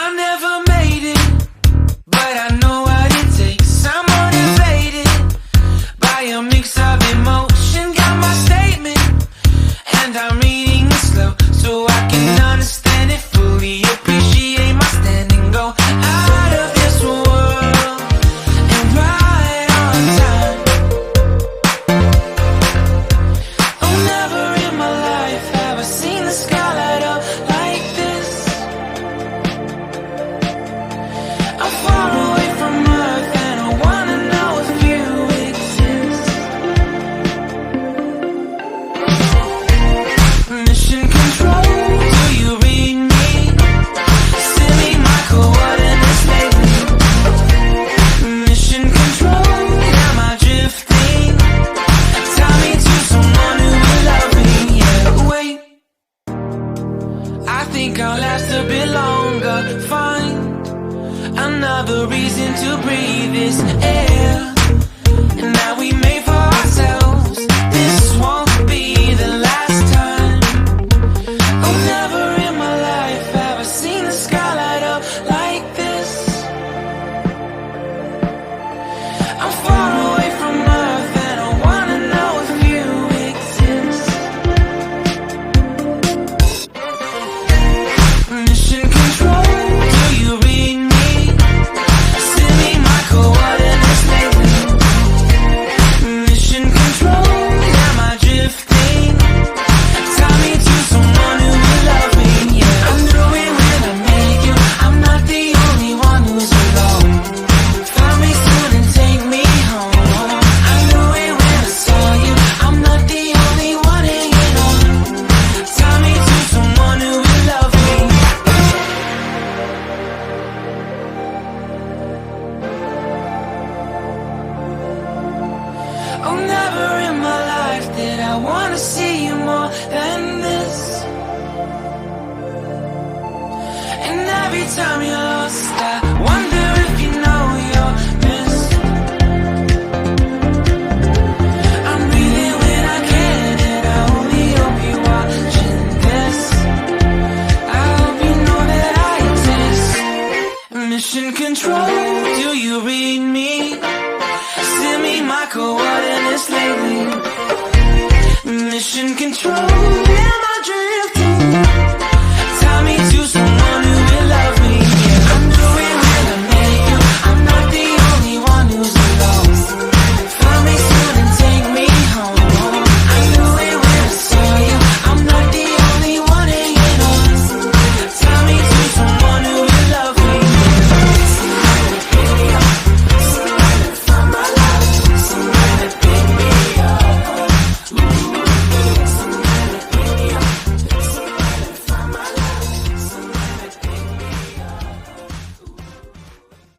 I never made it, but I know what it takes. I'm motivated by a mix of emotion. Got my statement, and I'm reading it slow so I can understand it fully. Appreciate my standing, go out of this world and right on time. Oh, never in my life have I seen the sky light up like this. I'm far away from Earth and I wanna know if you exist. Mission control, do you read me? Send me my coordinates lately. Mission control, am I drifting? Tie me to someone who will love me. Yeah, wait, I think I'll last a bit longer. Find another reason to breathe this air, and that we made for ourselves. This won't be the last time. Oh, never in my life have I seen the sky light up like this. I'm far away from Earth and I wanna know if you exist. Mission control, do you read me? Send me my coordinates lately. Mission control, am I drifting? Tie me to someone who will love me. Yeah, I knew it when I met you. I'm not the only one who's alone. Find me soon and take me home. I knew it when I saw you. I'm not the only one hanging on. Tie me to someone who will love me. Oh, never in my life did I wanna see you more than this. And every time you're lost